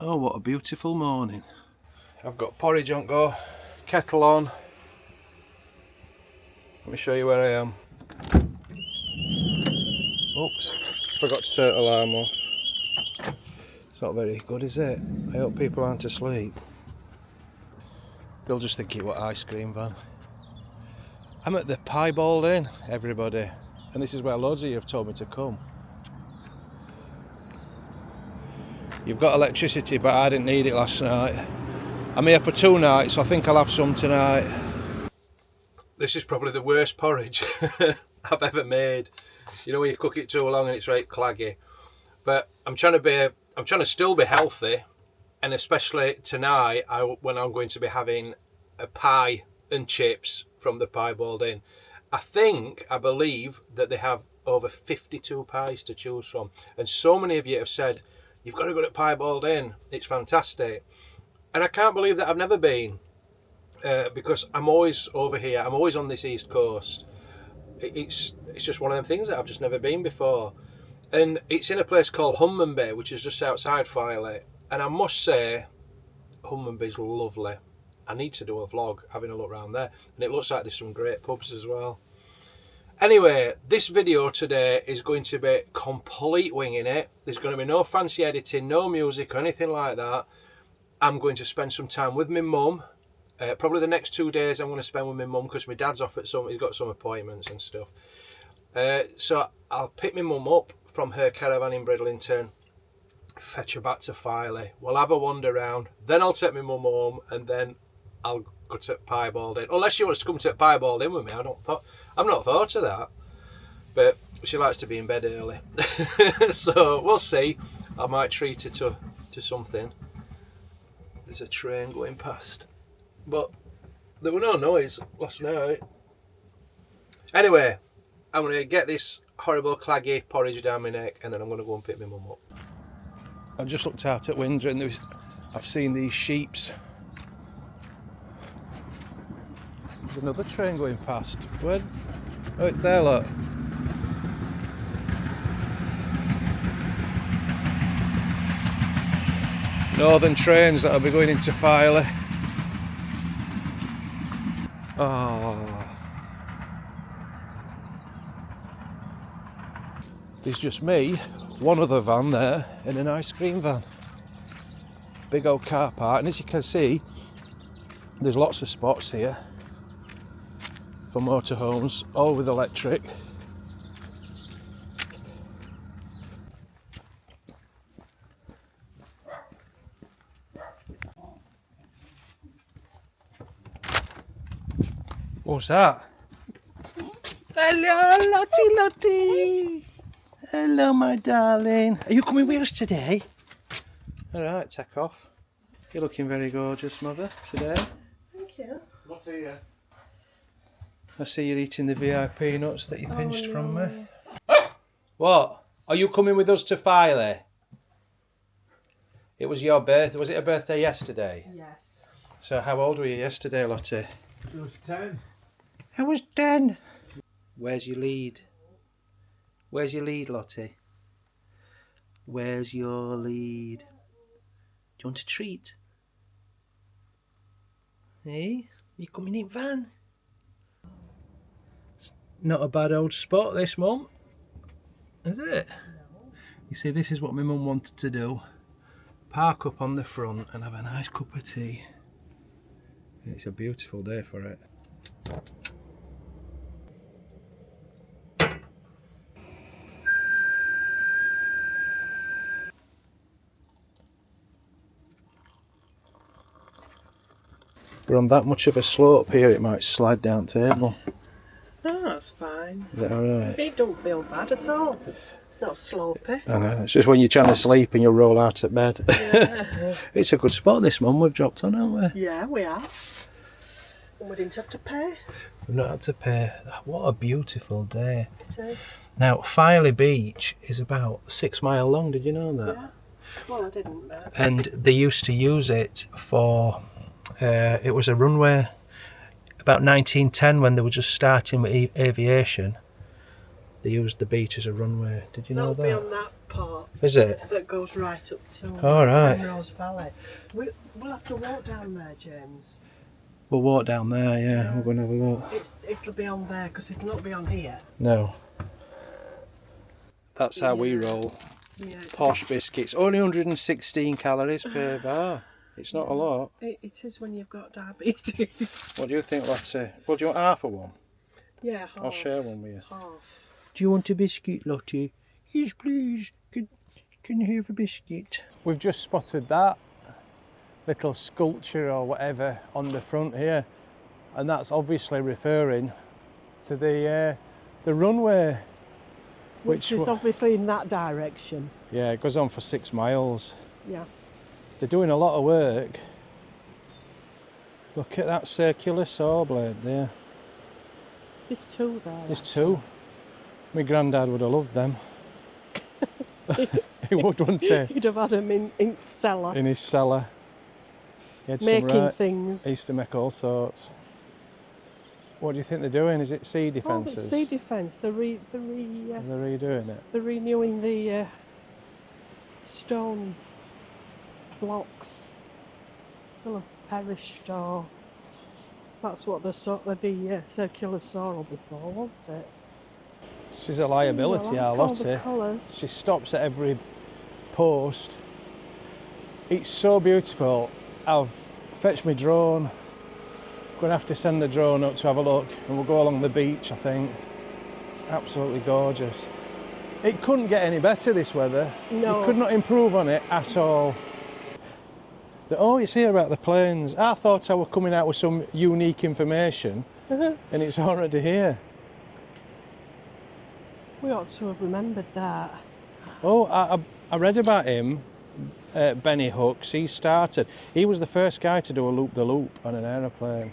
Oh, what a beautiful morning. I've got porridge on go, kettle on. Let me show you where I am. Oops, forgot to turn the alarm off. It's not very good, is it? I hope people aren't asleep. They'll just think it was ice cream van. I'm at the Piebald Inn, everybody. And this is where loads of you have told me to come. You've got electricity, but I didn't need it last night. I'm here for 2 nights, so I think I'll have some tonight. This is probably the worst porridge I've ever made. You know when you cook it too long and it's right claggy. But I'm trying to still be healthy, and especially tonight when I'm going to be having a pie and chips from the Piebald Inn. I believe that they have over 52 pies to choose from, and so many of you have said you've got to go to Piebald Inn, it's fantastic. And I can't believe that I've never been, because I'm always over here, I'm always on this East Coast. It's just one of them things that I've just never been before. And it's in a place called Hunmanby, which is just outside Filey. And I must say, Hunmanby's lovely. I need to do a vlog having a look around there. And it looks like there's some great pubs as well. Anyway, this video today is going to be complete winging it. There's going to be no fancy editing, no music or anything like that. I'm going to spend some time with my mum. Probably the next 2 days I'm going to spend with my mum because my dad's off at he's got some appointments and stuff. So I'll pick my mum up from her caravan in Bridlington, fetch her back to Filey. We'll have a wander around. Then I'll take my mum home and then I'll go to Piebald Inn. Unless she wants to come to Piebald Inn with me. I've not thought of that. But she likes to be in bed early. So we'll see. I might treat her to something. There's a train going past. But there were no noise last night. Anyway, I'm going to get this horrible claggy porridge down my neck and then I'm going to go and pick my mum up. I've just looked out at Windsor and I've seen these sheeps. There's another train going past. Where? Oh, it's there, look. Northern trains that'll be going into Filey. Oh. There's just me, one other van there, and an ice cream van. Big old car park, and as you can see, there's lots of spots here for motorhomes, all with electric. What's that? Hello, Lottie. Hello, my darling. Are you coming with us today? All right, take off. You're looking very gorgeous, mother, today. Thank you. What's here? I see you're eating the VIP nuts that you pinched from me. What? Are you coming with us to Filey? It was your birthday. Was it a birthday yesterday? Yes. So how old were you yesterday, Lottie? I was 10. I was 10. Where's your lead? Where's your lead, Lottie? Where's your lead? Do you want a treat? Hey, you coming in, van? It's not a bad old spot, this, Mum. Is it? No. You see, this is what my mum wanted to do. Park up on the front and have a nice cup of tea. It's a beautiful day for it. We're on that much of a slope here, it might slide down table. Oh, that's fine. Is that alright? It don't feel bad at all. It's not slopey. I know, it's just when you're trying to sleep and you roll out of bed. Yeah. It's a good spot, this, Mum, we've dropped on, haven't we? Yeah, we have. And we didn't have to pay. We've not had to pay. What a beautiful day. It is. Now, Filey Beach is about 6 miles long, did you know that? Yeah. Well, I didn't know. And they used to use it for, it was a runway. About 1910, when they were just starting with aviation, they used the beach as a runway. Did you know That'll be that? on that part Is it? that goes right up to All right. Penrose Valley. We'll have to walk down there, James. We'll walk down there, yeah. We're going to have a look. It'll be on there because it'll not be on here. No. That's how we Yeah. roll. Yeah, it's Posh biscuits. Only 116 calories per bar. It's not a lot. it is when you've got diabetes. What do you think, Lottie? Well, do you want half of one? Yeah, half. I'll share one with you. Half. Do you want a biscuit, Lottie? Yes, please. Can you have a biscuit? We've just spotted that little sculpture or whatever on the front here, and that's obviously referring to the runway. Which is obviously in that direction. Yeah, it goes on for 6 miles. Yeah. They're doing a lot of work. Look at that circular saw blade there. There's two there. There's actually. two. My granddad would have loved them. He would, wouldn't he? You'd have had them in cellar. In his cellar. He had Making some things. He used to make all sorts. What do you think they're doing? Is it sea Oh, defences? it's sea defence. They're They're redoing it. they're renewing the stone blocks. Will have perished, or that's what the circular saw will be for, won't it? She's a liability, I our like all the Lottie. colours. She stops at every post. It's so beautiful. I've fetched my drone. Going to have to send the drone up to have a look, and we'll go along the beach, I think. It's absolutely gorgeous. It couldn't get any better, this weather. No. You could not improve on it at all. Oh, it's here about the planes. I thought I were coming out with some unique information, and it's already here. We ought to have remembered that. Oh, I read about him, Benny Hooks. He was the first guy to do a loop-the-loop on an aeroplane.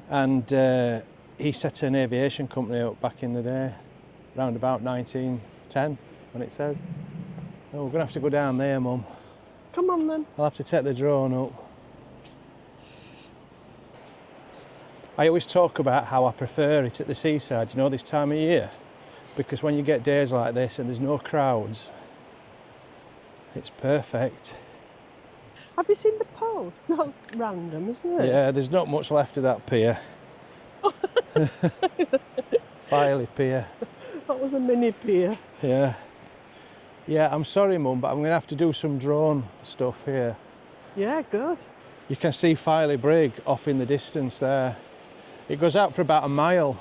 And he set an aviation company up back in the day, around about 1910, when it says. Oh, we're going to have to go down there, Mum. Come on then. I'll have to take the drone up. I always talk about how I prefer it at the seaside, you know, this time of year. Because when you get days like this and there's no crowds, it's perfect. Have you seen the post? That's random, isn't it? Yeah, there's not much left of that pier. Filey pier. That was a mini pier. Yeah. Yeah, I'm sorry, Mum, but I'm going to have to do some drone stuff here. Yeah, good. You can see Filey Brig off in the distance there. It goes out for about a mile.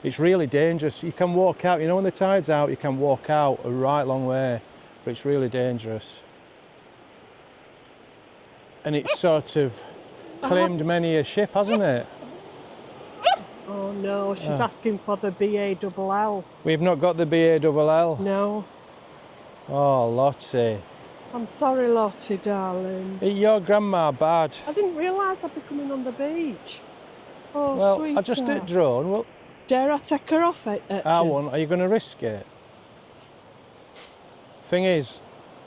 It's really dangerous. You can walk out, you know, when the tide's out, you can walk out a right long way, but it's really dangerous. And it's sort of claimed many a ship, hasn't it? Oh no, she's asking for the BALL. We've not got the BALL. No. Oh, Lottie. I'm sorry, Lottie, darling. Your grandma bad. I didn't realise I'd be coming on the beach. Oh, Well, sweetheart. I just did drone. Well, Dare I take her off it? I won't. Are you going to risk it? Thing is,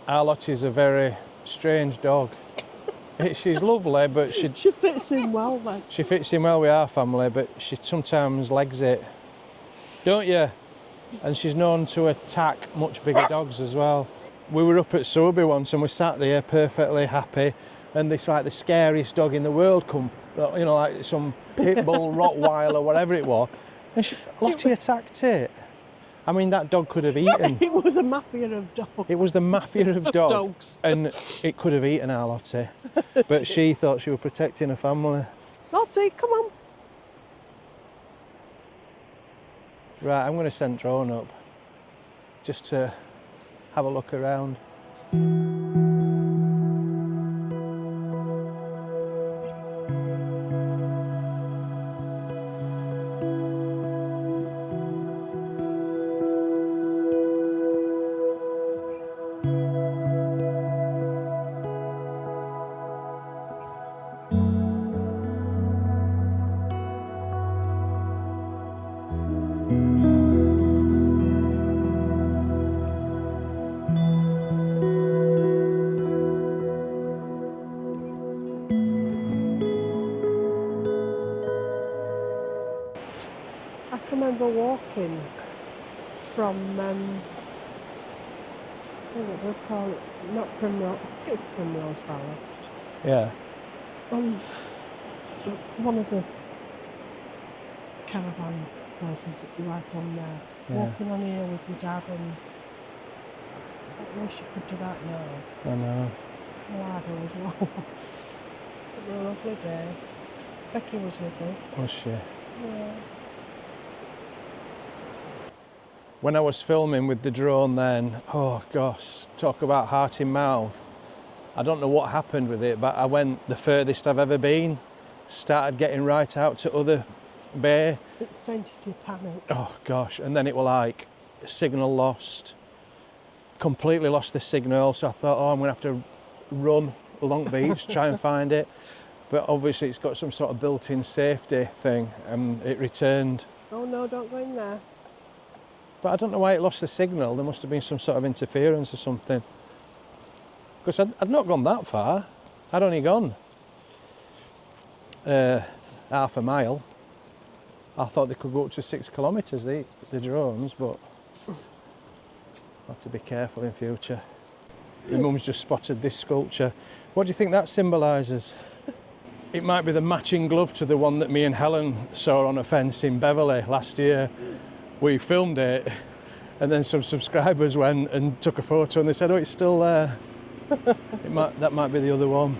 our Lottie's a very strange dog. She's lovely, but She fits in well then. she fits in well with our family, but she sometimes legs it. Don't you? And she's known to attack much bigger dogs as well. We were up at Sowerby once and we sat there perfectly happy, and this like the scariest dog in the world come, you know, like some pit bull, Rottweiler, whatever it was, and Lottie attacked it. I mean, that dog could have eaten. It was a mafia of dogs. It was the mafia of dogs. And it could have eaten our Lottie, but she thought she was protecting her family. Lottie, come on. Right, I'm going to send drone up just to have a look around. I can remember walking from, what they call it, not Primrose, I think it was Primrose Valley. Yeah. One of the caravan places right on there. Yeah. Walking on here with your dad, and I wish you could do that now. I know. Lado as well. It was a lovely day. Becky was with us. Was she? Yeah. When I was filming with the drone then, oh gosh, talk about heart in mouth. I don't know what happened with it, but I went the furthest I've ever been. Started getting right out to other bay. It sensed your panic. Oh gosh, and then it was like signal lost. Completely lost the signal, so I thought, oh, I'm gonna have to run along the beach, try and find it. But obviously it's got some sort of built-in safety thing, and it returned. Oh no, don't go in there. But I don't know why it lost the signal. There must have been some sort of interference or something. Because I'd not gone that far. I'd only gone half a mile. I thought they could go up to 6 kilometres, the drones, but I'll have to be careful in future. My mum's just spotted this sculpture. What do you think that symbolises? It might be the matching glove to the one that me and Helen saw on a fence in Beverley last year. We filmed it, and then some subscribers went and took a photo, and they said, oh, it's still there. That might be the other one.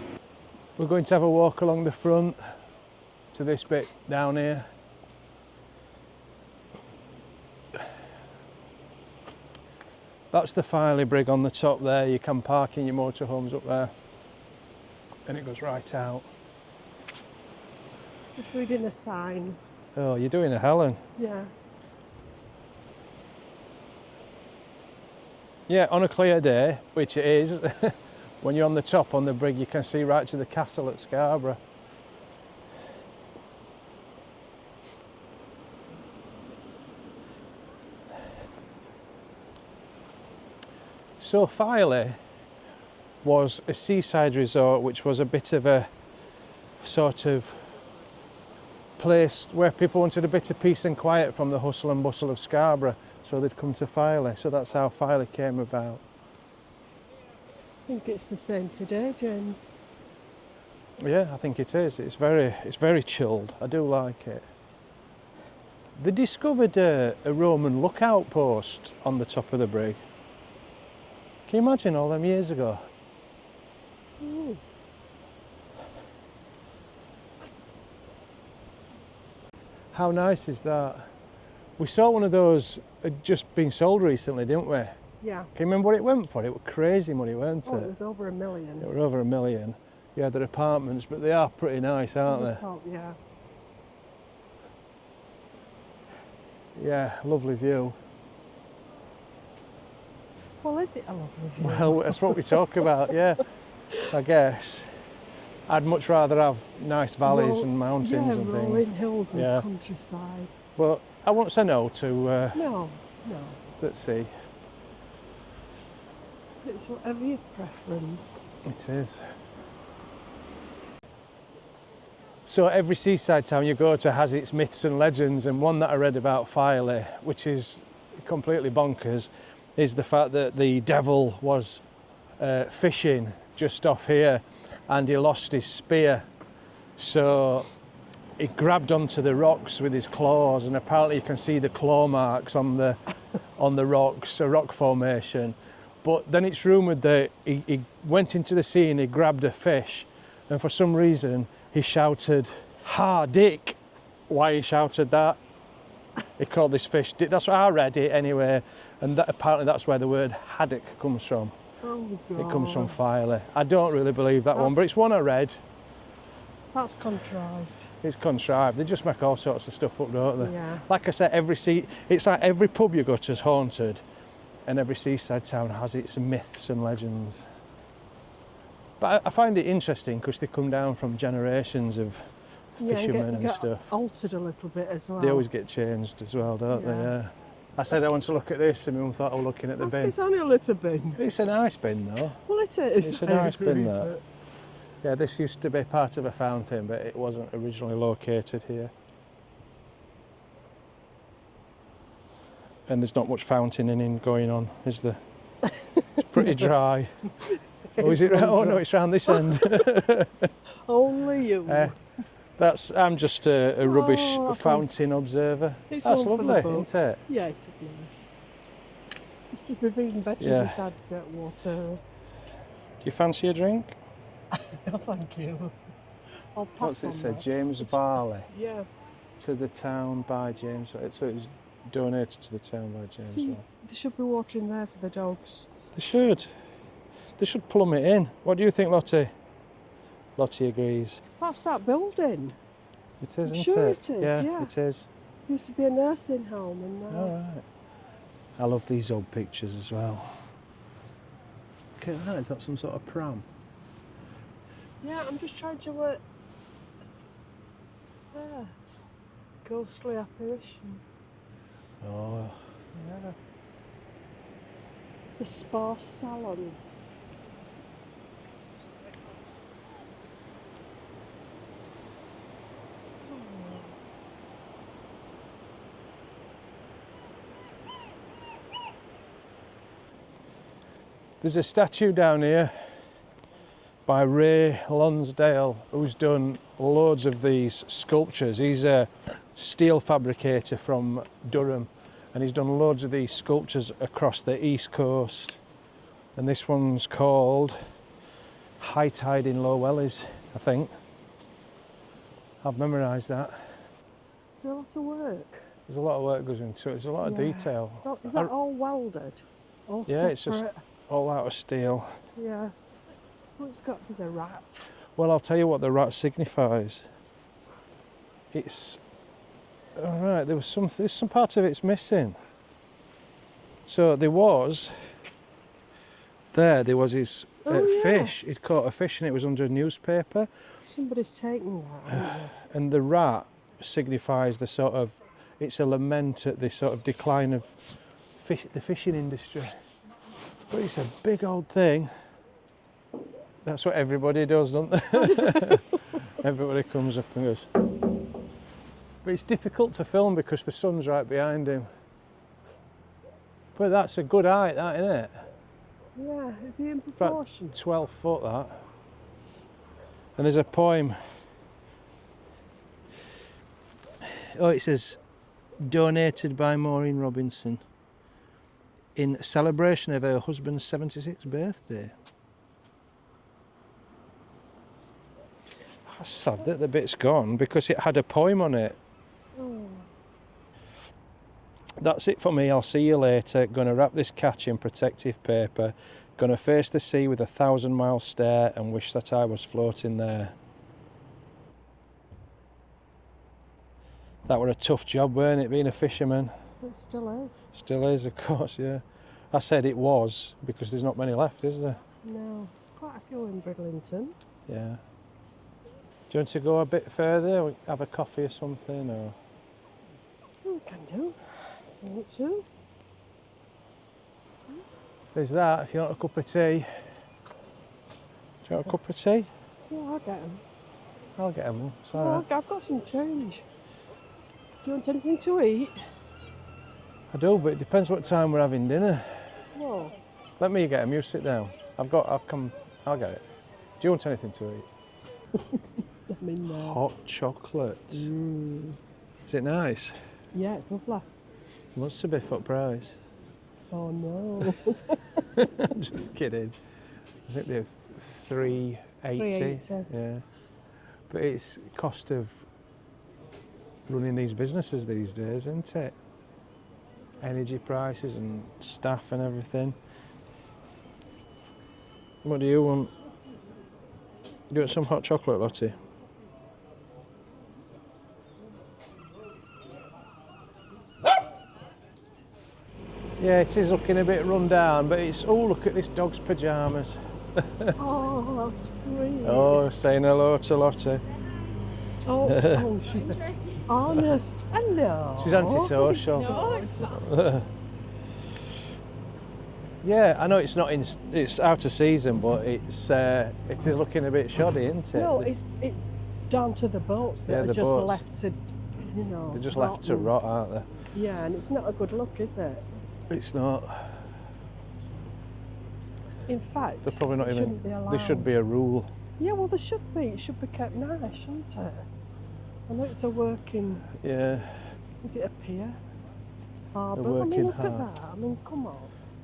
We're going to have a walk along the front to this bit down here. That's the Filey brig on the top there. You can park in your motorhomes up there, and it goes right out. Just reading a sign. Oh, you're doing a Helen. Yeah. Yeah, on a clear day, which it is, when you're on the top on the brig, you can see right to the castle at Scarborough. So Filey was a seaside resort, which was a bit of a sort of place where people wanted a bit of peace and quiet from the hustle and bustle of Scarborough, so they'd come to Filey. So that's how Filey came about. I think it's the same today, James. Yeah, I think it is. It's very chilled. I do like it. They discovered a Roman lookout post on the top of the brig. Can you imagine all them years ago? Ooh. How nice is that? We saw one of those had just been sold recently, didn't we? Yeah. Can you remember what it went for? It was crazy money, weren't it? Oh, it was over $1 million. It were over $1 million. Yeah, they're apartments, but they are pretty nice, aren't On they? the top, yeah. Yeah, lovely view. Well, is it a lovely view? Well, that's what we talk about, yeah. I guess. I'd much rather have nice valleys and mountains and things. Rolling hills and Yeah. countryside. But I won't say no to No. let's see. It's whatever your preference. It is. So every seaside town you go to has its myths and legends, and one that I read about Filey, which is completely bonkers, is the fact that the devil was fishing just off here and he lost his spear. So he grabbed onto the rocks with his claws, and apparently you can see the claw marks on the rocks, a rock formation. But then it's rumoured that he went into the sea and he grabbed a fish, and for some reason he shouted, "Ha, Dick!" Why he shouted that? He called this fish Dick. That's what I read it anyway, and apparently that's where the word haddock comes from. Oh, God. It comes from Filey. I don't really believe that one, but it's one I read. That's contrived. It's contrived. They just make all sorts of stuff up, don't they? Yeah. Like I said, it's like every pub you go to is haunted, and every seaside town has its myths and legends. But I find it interesting because they come down from generations of fishermen and get stuff. Altered a little bit as well. They always get changed as well, don't they? Yeah. Yeah. I said I want to look at this, and my mum thought I was looking at the bin. It's only a little bin. It's a nice bin though. Well, it is. It's a nice bin, that. Yeah, this used to be part of a fountain, but it wasn't originally located here. and there's not much fountaining going on, is there? It's pretty dry. Oh, is it? Oh no, it's round this end. Only you. I'm just a rubbish fountain observer. It's That's one for lovely, the book. isn't it? Yeah, it is nice. It's just been even better if it had water. Do you fancy a drink? No, thank you. I'll pass What's it on say? that. James Varley. Yeah. To the town by James. So it was donated to the town by James See, Varley. there should be water in there for the dogs. They should. They should plumb it in. What do you think, Lottie? Lottie agrees. That's that building. It is, isn't Sure it? it is, yeah. It is. Used to be a nursing home and now... All right. I love these old pictures as well. Okay, is that some sort of pram? Yeah, I'm just trying to work... There. Ghostly apparition. Oh, Yeah. The spa salon. there's a statue down here by Ray Lonsdale, who's done loads of these sculptures. He's a steel fabricator from Durham, and he's done loads of these sculptures across the East Coast. And this one's called High Tide in Low Wellies, I think. I've memorised that. There's a lot of work. There's a lot of work goes into it. There's a lot of detail. So is that all welded? All Yeah, separate? it's just all out of steel. Yeah. Oh, there's a rat. Well, I'll tell you what the rat signifies. It's all right. There's some part of it's missing. So there was his fish. He'd caught a fish and it was under a newspaper. Somebody's taken that, haven't they? And the rat signifies it's a lament at the sort of decline of the fishing industry. But it's a big old thing. That's what everybody does, don't they? Everybody comes up and goes. But it's difficult to film because the sun's right behind him. But that's a good height, that, isn't it? Yeah, is he in proportion? About 12 foot, that. And there's a poem. Oh, it says, donated by Maureen Robinson in celebration of her husband's 76th birthday. That's sad that the bit's gone because it had a poem on it. Oh. That's it for me. I'll see you later. Gonna wrap this catch in protective paper. Gonna face the sea with a 1,000-mile stare and wish that I was floating there. That were a tough job, weren't it, being a fisherman? It still is. Still is, of course, yeah. I said it was because there's not many left, is there? No, there's quite a few in Bridlington. Yeah. Do you want to go a bit further, or have a coffee or something, or? We can do. If you want to. There's that, if you want a cup of tea. Do you want a cup of tea? Yeah, I'll get them. I'll get them, it's all Oh, right. I've got some change. Do you want anything to eat? I do, but it depends what time we're having dinner. No. Let me get them, you sit down. I'll get it. Do you want anything to eat? I'm in there. Hot chocolate. Is it nice? Yeah, it's lovely. What's the biff up price? Oh no. I'm just kidding. I think they're $3.80. $3.80. Yeah. But it's cost of running these businesses these days, isn't it? Energy prices and staff and everything. What do you want? Do you want some hot chocolate, Lottie? Yeah, it is looking a bit run down, but it's, oh, look at this dog's pyjamas. Oh, that's sweet. Oh, saying hello to Lottie. Oh, she's honest. Hello. She's antisocial. No, it's fine. Yeah, I know it's not in, it's out of season, but it is looking a bit shoddy, isn't it? No, it's down to the boats that Yeah, are the just boats. left to, you know. They're just left to rot, aren't they? Yeah, and it's not a good look, is it? It's not. In fact, They're probably not it even. shouldn't be allowed. There should be a rule. Yeah, well, there should be. It should be kept nice, shouldn't it? I know it's a working. Yeah. Is it a pier? Harbour. I working mean, look hard. at that. I mean, come on.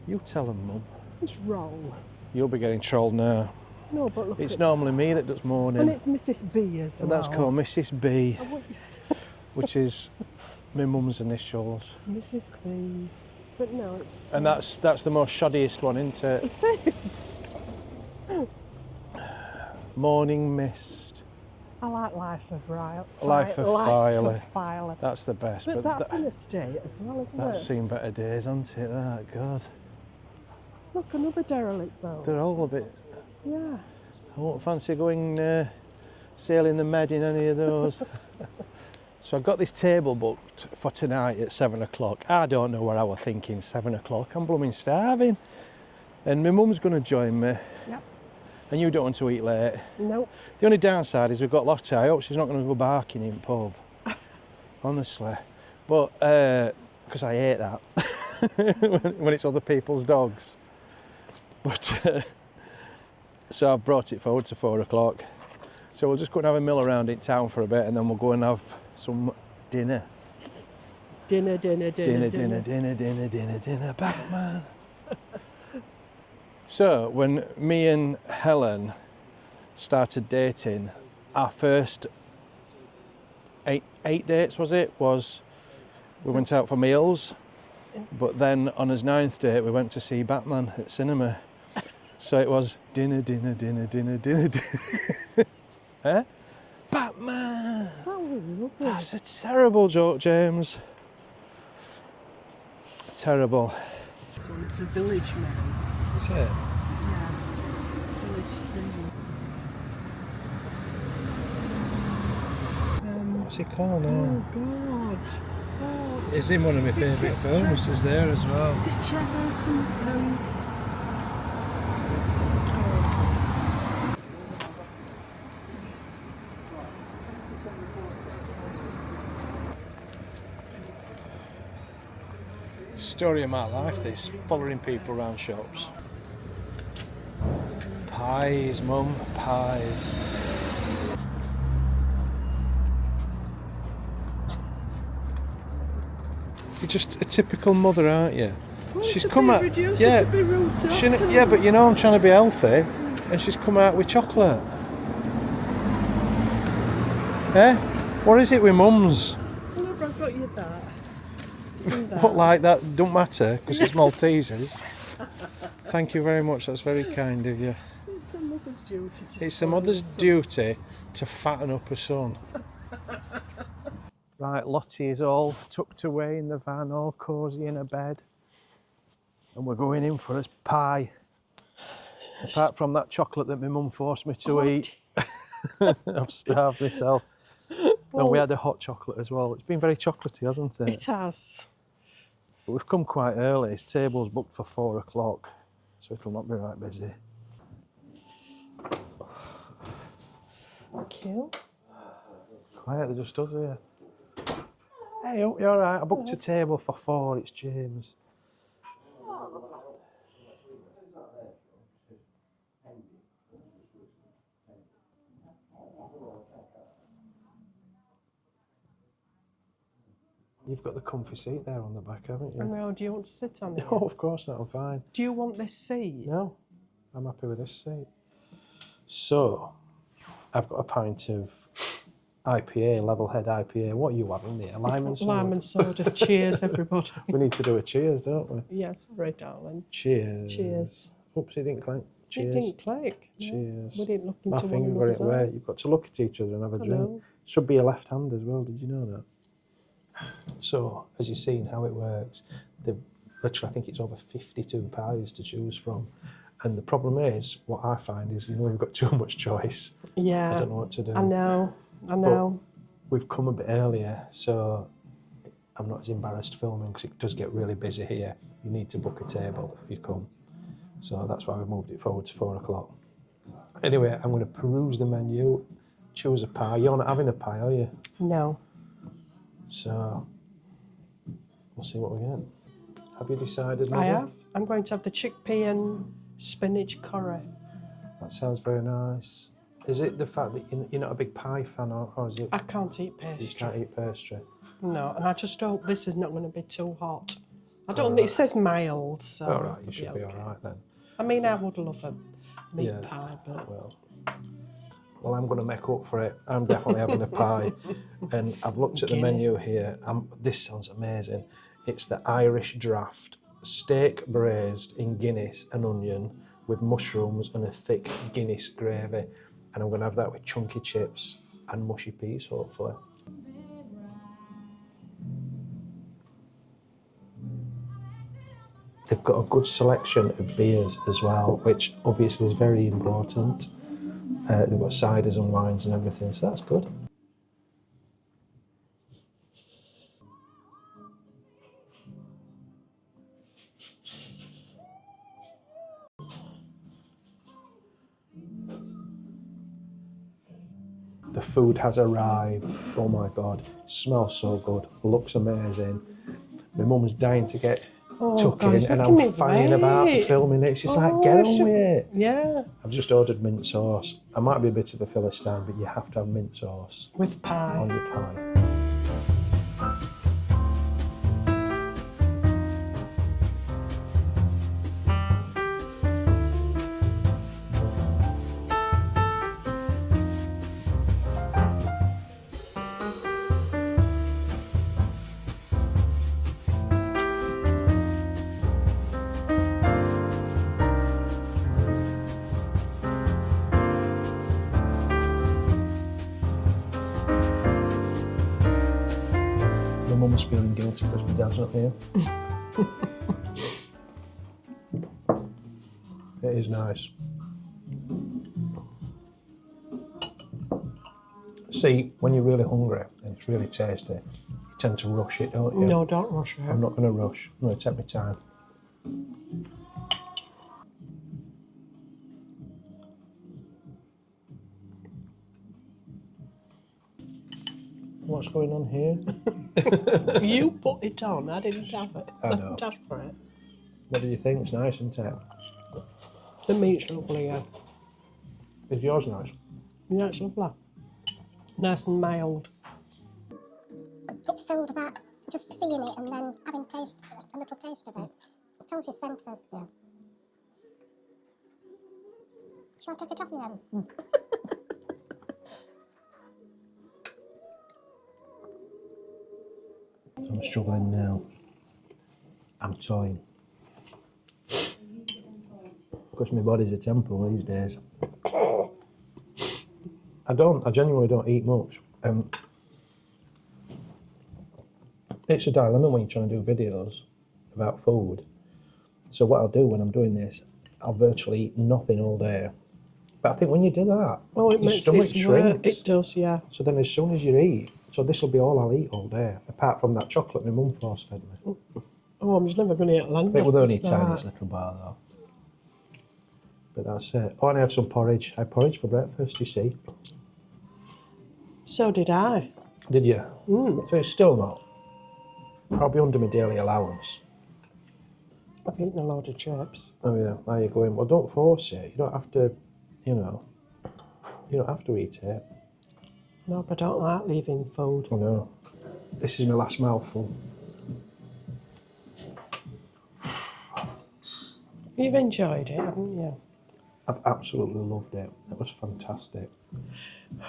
You tell them, Mum. It's wrong. You'll be getting trolled now. No, but look. It's normally me that does mourning. And it's Mrs. B as And well. that's called Mrs. B, I want- which is my mum's initials. Mrs. B. But no, it's. And that's the most shoddiest one, isn't it? It is. Morning mist. I like Life of Filey. Life of Filey. Filey. That's the best. But that's an estate as well, isn't That's it? seen better days, hasn't it? That, God. Look, another derelict boat. They're all a bit. Yeah. I won't fancy going sailing the Med in any of those. So I've got this table booked for tonight at 7 o'clock. I don't know what I was thinking, 7 o'clock. I'm blooming starving. And my mum's going to join me. Yep. And you don't want to eat late. Nope. The only downside is we've got Lottie. I hope she's not going to go barking in pub. Honestly. But, because I hate that. when it's other people's dogs. But, so I've brought it forward to 4 o'clock. So we'll just go and have a mill around in town for a bit and then we'll go and have some dinner. Dinner, Batman. So when me and Helen started dating, our first eight dates was we went out for meals, but then on his 9th date we went to see Batman at cinema. So it was dinner. Eh? Batman! That was lovely. That's a terrible joke, James. Terrible. This one's a village man. Is it? Yeah. Village scene. What's it called Oh, now? God. Oh, It's in one of my favourite films, is there as well. is it Trevor? Some, Story of my life, this, following people around shops. Pies, Mum, pies. You're just a typical mother, aren't you? Well, She's to come be out, reduced yeah, to be rude, doctor. yeah, but you know I'm trying to be healthy, and she's come out with chocolate. Eh? What is it with mums? Look, I've got you that. And that. What, like that don't matter because it's Maltesers. Thank you very much, that's very kind of you. It's a mother's duty. To It's a spoil mother's son. duty to fatten up her son. Right, Lottie is all tucked away in the van, all cosy in her bed. And we're going in for a pie. Apart from that chocolate that my mum forced me to eat. I've starved myself. And we had a hot chocolate as well. It's been very chocolatey, hasn't it? It has. But we've come quite early. His table's booked for 4 o'clock. So it'll not be right busy. Kill. Quiet, it just does here. Hey, oh, you alright? I booked a table for 4, it's James. You've got the comfy seat there on the back, haven't you? No, do you want to sit on it? No, of course not, I'm fine. Do you want this seat? No, I'm happy with this seat. So, I've got a pint of IPA, level head IPA. What are you having there? Lime and soda? Lime and soda. Cheers, everybody. We need to do a cheers, don't we? Yeah, sorry, darling. Cheers. Cheers. Oops, it didn't clank. Cheers. It didn't click. No. Cheers. We didn't look My into one finger got it another's where eyes. you've got to look at each other and have a I drink. know. Should be a left hand as well, did you know that? So, as you've seen how it works, literally I think it's over 52 pies to choose from. And the problem is, what I find is, we've got too much choice. Yeah. I don't know what to do. I know. We've come a bit earlier, so I'm not as embarrassed filming because it does get really busy here. You need to book a table if you come. So that's why we moved it forward to 4 o'clock. Anyway, I'm going to peruse the menu, choose a pie. You're not having a pie, are you? No. So, We'll see what we get. Have you decided? I have. I'm going to have the chickpea and spinach curry. That sounds very nice. Is it the fact that you're not a big pie fan, or is it? I can't eat pastry. You can't eat pastry. No, and I just hope this is not going to be too hot. I don't think it says mild, so. All right, you should be all right then. I mean, I would love a meat Yeah, pie, but. Well, I'm going to make up for it. I'm definitely having a pie. And I've looked at the menu here. This sounds amazing. It's the Irish draft, steak braised in Guinness and onion with mushrooms and a thick Guinness gravy. And I'm going to have that with chunky chips and mushy peas, hopefully. They've got a good selection of beers as well, which obviously is very important. They've got ciders and wines and everything, so that's good. The food has arrived. Oh my God, smells so good, looks amazing. My mum's dying to get tuck in, and I'm fanning about filming it. She's like, get on with it. Yeah. I've just ordered mint sauce. I might be a bit of a Philistine, but you have to have mint sauce with pie. On your pie. Mum's feeling guilty because my dad's not here. It is nice. See, when you're really hungry and it's really tasty, you tend to rush it, don't you? No, don't rush it. I'm not going to rush. I'm going to take my time. What's going on here? You put it on, I didn't have it. I know. Didn't ask for it. What do you think? It's nice, isn't it? The meat's lovely, yeah. Is yours nice? Yeah, it's lovely. Nice and mild. It's filled that, just seeing it and then having a little taste of it. It fills your senses. Yeah. Shall I take it off you then? I'm struggling now. I'm toying. Because my body's a temple these days. I genuinely don't eat much. It's a dilemma when you're trying to do videos about food. So what I'll do when I'm doing this, I'll virtually eat nothing all day. But I think when you do that, your stomach shrinks. It does, yeah. So then as soon as you eat, so this will be all I'll eat all day, apart from that chocolate my mum force fed me. Oh, I'm just never going to eat land. It was only a tiny little bar though. But that's it. Oh, and I had some porridge. I had porridge for breakfast, you see. So did I. Did you? So it's still not. I'll be under my daily allowance. I've eaten a load of chips. Oh yeah, there you go. Well, don't force it. You don't have to, you don't have to eat it. No, but I don't like leaving food. I know. This is my last mouthful. You've enjoyed it, haven't you? I've absolutely loved it. It was fantastic.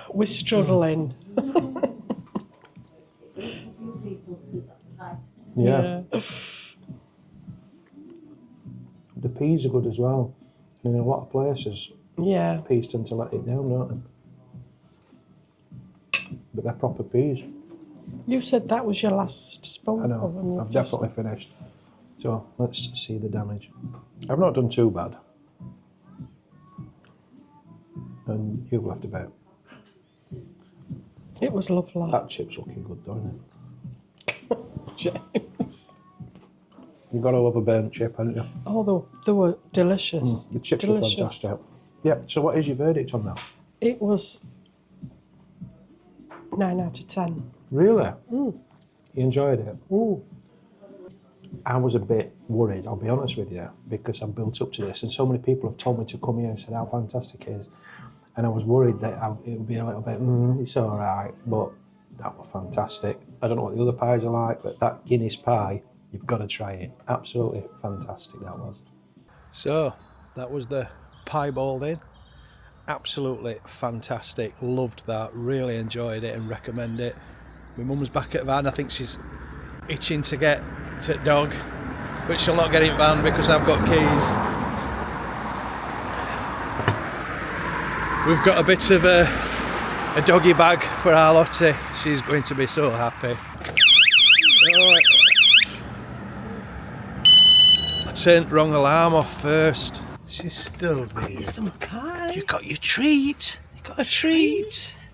We're struggling. Yeah. The peas are good as well. And in a lot of places, Yeah. peas tend to let it down, don't they? But they're proper peas. You said that was your last spoonful. I know. I've definitely finished. So let's see the damage. I've not done too bad. And you've left a bit. It was lovely. That chip's looking good, don't it? James. You've got to love a burnt chip, haven't you? Oh, they were delicious. The chips delicious. were fantastic. Yeah, so what is your verdict on that? It was 9 out of 10. Really? You enjoyed it? Ooh. I was a bit worried, I'll be honest with you, because I'm built up to this, and so many people have told me to come here and said how fantastic it is, and I was worried that it would be a little bit, it's all right, but that was fantastic. I don't know what the other pies are like, but that Guinness pie, you've got to try it. Absolutely fantastic that was. So, that was the Piebald Inn. Absolutely fantastic, loved that, really enjoyed it and recommend it. My mum's back at van, I think she's itching to get to dog, but she'll not get in van because I've got keys. We've got a bit of a doggy bag for our Lottie. She's going to be so happy. Oh, I turned wrong alarm off first. She's still there. Some pie. You got your treat. You got a treat.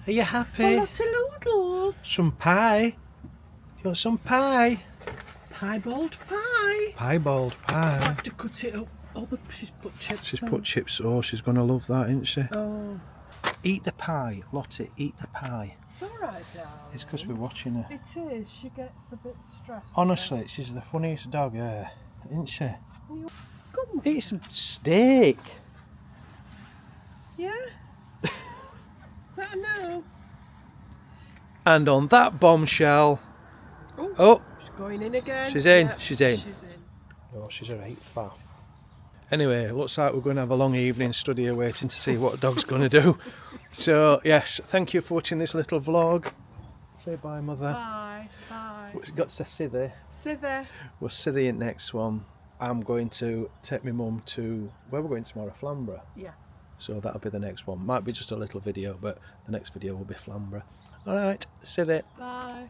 Are you happy? A lot of noodles. Some pie. You want some pie? Piebald pie. Piebald I pie. have to cut it up. Oh, she's put chips She's on. put chips. Oh, she's going to love that, isn't she? Oh, Eat the pie, Lottie. Eat the pie. it's all right, darling. It's because we're watching her. It is. She gets a bit stressed. Honestly, she's the funniest dog here, isn't she? Come on. Eat some steak. Yeah. Is that a no? And on that bombshell. Oh, Oh, she's going in again. she's in. Yep, She's in. She's in. Oh, she's a right faff. Anyway, looks like we're going to have a long evening study here waiting to see what dog's going to do. So, yes, thank you for watching this little vlog. Say bye, Mother. Bye. Bye. We've got to see there. Sit there. We'll see the next one. I'm going to take my mum to, where we're going tomorrow? Flamborough. Yeah. So that'll be the next one. Might be just a little video, but the next video will be Flamborough. Alright, see it. Bye.